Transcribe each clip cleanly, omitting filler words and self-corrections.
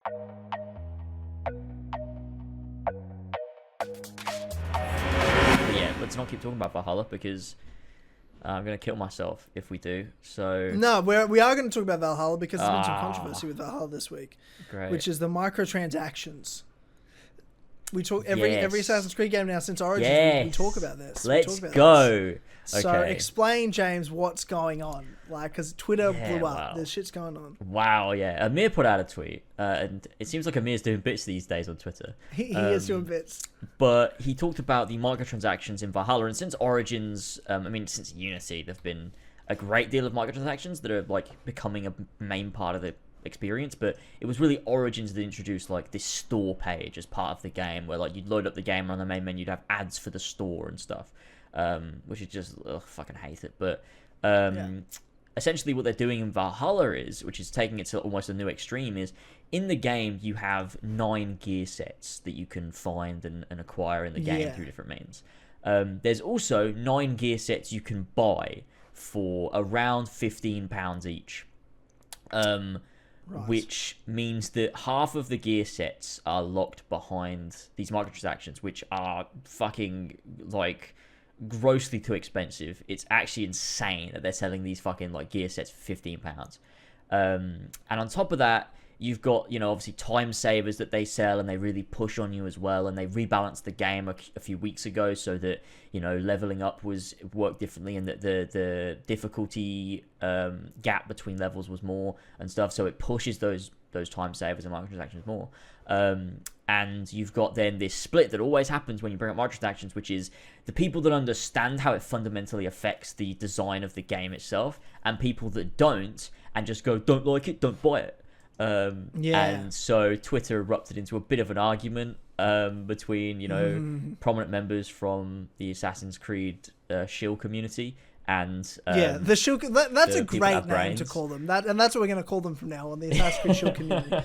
But yeah, let's not keep talking about Valhalla because I'm gonna kill myself if we do. So No, we are going to talk about Valhalla because there's been some controversy with Valhalla this week, great. which is the microtransactions. We talk every Assassin's Creed game now since Origins. We talk about this. Let's go. So explain, James, what's going on? Like, because Twitter blew up. Wow. There's shit's going on. Wow, yeah. Amir put out a tweet, and it seems like Amir's doing bits these days on Twitter. He is doing bits. But he talked about the microtransactions in Valhalla, and since Origins, since Unity, there've been a great deal of microtransactions that are like becoming a main part of the experience. But it was really Origins that introduced like this store page as part of the game, where like you'd load up the game, and on the main menu you'd have ads for the store and stuff, which is just fucking hate it. But essentially what they're doing in Valhalla is, which is taking it to almost a new extreme, is in the game you have 9 gear sets that you can find and acquire in the game through different means. There's also 9 gear sets you can buy for around £15 each. Which means that half of the gear sets are locked behind these microtransactions, which are fucking like grossly too expensive. It's actually insane that they're selling these fucking like gear sets for £15. And on top of that, you've got, obviously time savers that they sell, and they really push on you as well. And they rebalanced the game a few weeks ago so that, leveling up worked differently, and that the difficulty gap between levels was more and stuff. So it pushes those time savers and microtransactions more. And you've got then this split that always happens when you bring up microtransactions, which is the people that understand how it fundamentally affects the design of the game itself, and people that don't, and just go, don't like it, don't buy it. And so Twitter erupted into a bit of an argument between prominent members from the Assassin's Creed shill community and the shill. That's a great name to call them. And that's what we're going to call them from now on, the Assassin's Creed shill community.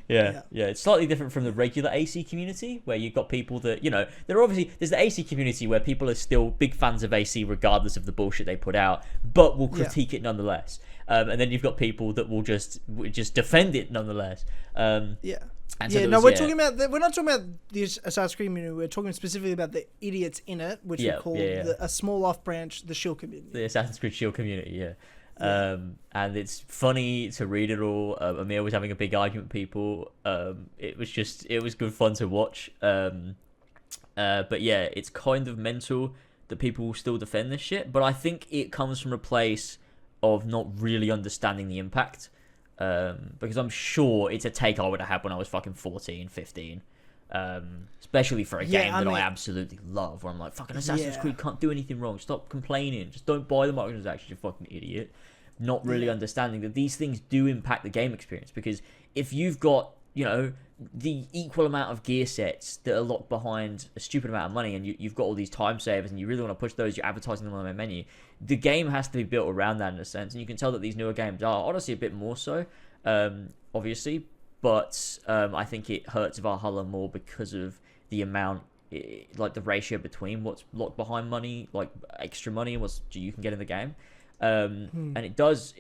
Yeah. It's slightly different from the regular AC community, where you've got people that there's the AC community where people are still big fans of AC regardless of the bullshit they put out, but will critique it nonetheless. And then you've got people that will just defend it nonetheless. We're not talking about the Assassin's Creed community. We're talking specifically about the idiots in it, which we call a small off branch, the shill community. The Assassin's Creed shill community, and it's funny to read it all. Amir was having a big argument with people. It was good fun to watch. But yeah, it's kind of mental that people will still defend this shit. But I think it comes from a place of not really understanding the impact. Because I'm sure it's a take I would have had when I was fucking 14, 15. Especially for a game that I absolutely love, where I'm like, fucking Assassin's Creed can't do anything wrong. Stop complaining. Just don't buy the microtransactions, you fucking idiot. Not really understanding that these things do impact the game experience. Because if you've got, the equal amount of gear sets that are locked behind a stupid amount of money, and you've got all these time savers, and you really want to push those, you're advertising them on the main menu, the game has to be built around that in a sense. And you can tell that these newer games are, honestly, a bit more so, obviously. But I think it hurts Valhalla more because of the amount, like the ratio between what's locked behind money, like extra money, and what you can get in the game. And it does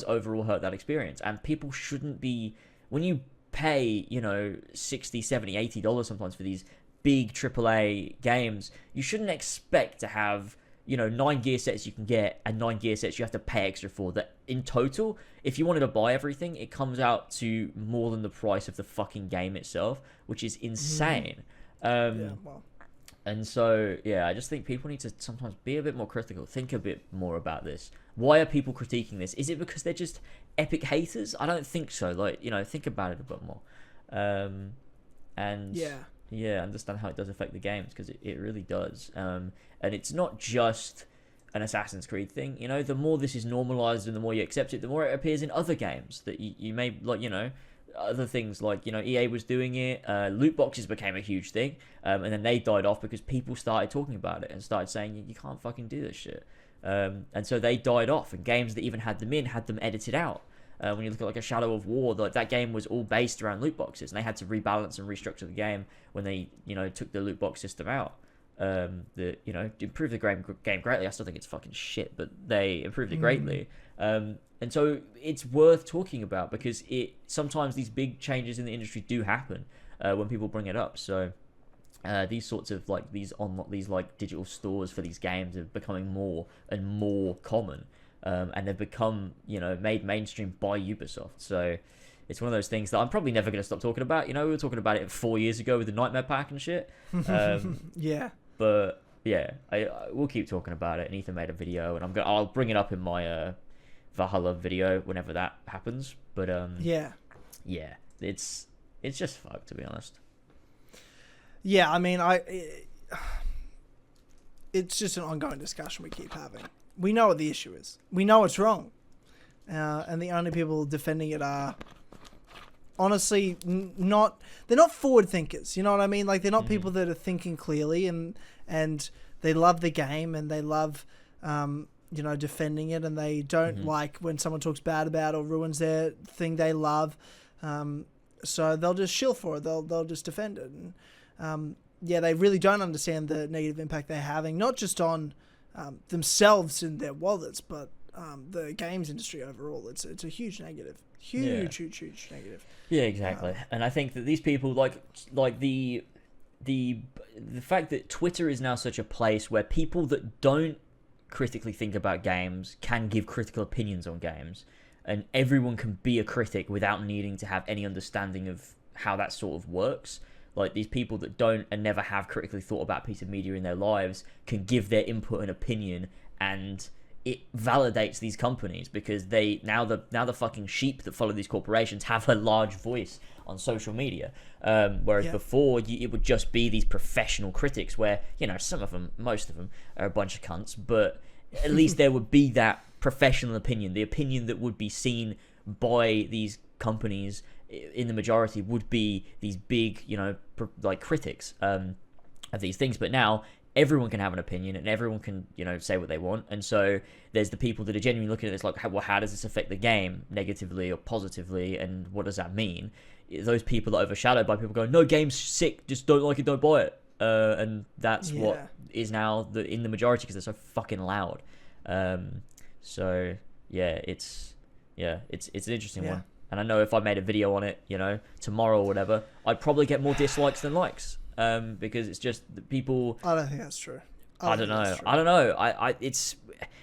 overall hurt that experience. And people shouldn't be, when you pay, $60, $70, $80 sometimes for these big AAA games, you shouldn't expect to have 9 gear sets you can get and 9 gear sets you have to pay extra for. That in total, if you wanted to buy everything, it comes out to more than the price of the fucking game itself, which is insane. And so, I just think people need to sometimes be a bit more critical, think a bit more about this. Why are people critiquing this? Is it because they're just epic haters? I don't think so. Like, think about it a bit more. Understand how it does affect the games, because it really does. And it's not just an Assassin's Creed thing. The more this is normalized and the more you accept it, the more it appears in other games that you may, like, other things like, EA was doing it. Loot boxes became a huge thing. And then they died off because people started talking about it and started saying, you can't fucking do this shit. And so they died off, and games that even had them edited out. When you look at like a Shadow of War, that game was all based around loot boxes, and they had to rebalance and restructure the game when they, took the loot box system out. That improved the game greatly. I still think it's fucking shit, but they improved it greatly. And And so it's worth talking about because sometimes these big changes in the industry do happen when people bring it up. So these sorts of like these like digital stores for these games are becoming more and more common, and they've become made mainstream by Ubisoft. So it's one of those things that I'm probably never going to stop talking about. We were talking about it 4 years ago with the Nightmare Pack and shit. Yeah. But yeah, we'll keep talking about it. And Ethan made a video, and I'll bring it up in my Valhalla video whenever that happens. But yeah, it's just fucked, to be honest. Yeah, I mean, it's just an ongoing discussion we keep having. We know what the issue is. We know it's wrong, and the only people defending it are honestly they're not forward thinkers. You know what I mean? Like, they're not people that are thinking clearly, and they love the game and they love defending it, and they don't like when someone talks bad about or ruins their thing they love. So they'll just shill for it. They'll just defend it. And, they really don't understand the negative impact they're having, not just on themselves and their wallets, but the games industry overall. It's a huge negative. Huge negative. Yeah, exactly. And I think that these people, like the fact that Twitter is now such a place where people that don't critically think about games can give critical opinions on games, and everyone can be a critic without needing to have any understanding of how that sort of works. Like, these people that don't and never have critically thought about a piece of media in their lives can give their input and opinion, and it validates these companies because they now the fucking sheep that follow these corporations have a large voice on social media. Whereas before it would just be these professional critics where, most of them are a bunch of cunts, but at least there would be that professional opinion. The opinion that would be seen by these companies in the majority would be these big, critics of these things. But now everyone can have an opinion and everyone can, say what they want. And so there's the people that are genuinely looking at this like, well, how does this affect the game negatively or positively? And what does that mean? Those people are overshadowed by people going, no, game's sick, just don't like it, don't buy it. And that's what is now in the majority because they're so fucking loud. So yeah, it's an interesting one. And I know if I made a video on it, tomorrow or whatever, I'd probably get more dislikes than likes. Because it's just the people. I don't think that's true. I don't know. It's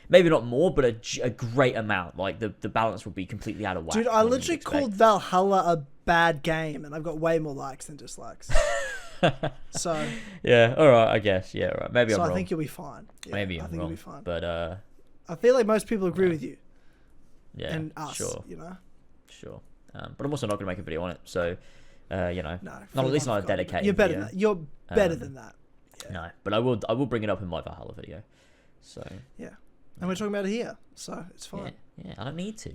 maybe not more, but a great amount. Like the balance would be completely out of whack. Dude, I literally called Valhalla a bad game, and I've got way more likes than dislikes. So yeah, all right, I guess. Yeah, all right. Maybe I'm wrong. I think you'll be fine. Yeah, maybe I'm wrong. You'll be fine. But I feel like most people agree with you. Yeah, and us. Sure. Sure. But I'm also not going to make a video on it. So. No, not at least not a dedicated. You're better video. than that. You're better than that. Yeah. No, but I will bring it up in my Valhalla video. So yeah, and we're talking about it here, so it's fine. Yeah, I don't need to.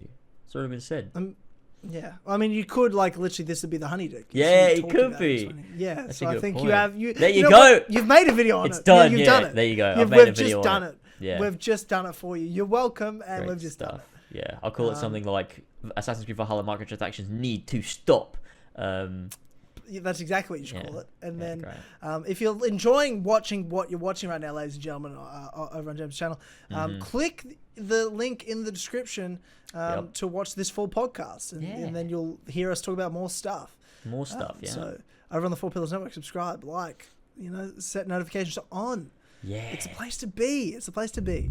It's already been said. Yeah, I mean, you could literally this would be the honey dick. Yeah, it could be. Yeah, that's so a good I think point. There you go. You've made a video on it. It's done. You've done it. There you go. We've just done it. Yeah, we've just done it for you. You're welcome, and we've just done it. Yeah, I'll call it something like Assassin's Creed Valhalla microtransactions need to stop. That's exactly what you should call it. And then if you're enjoying watching what you're watching right now, ladies and gentlemen, over on Jem's channel, click the link in the description to watch this full podcast. And then you'll hear us talk about more stuff. So over on the Four Pillars Network, subscribe, set notifications on. Yeah. It's a place to be.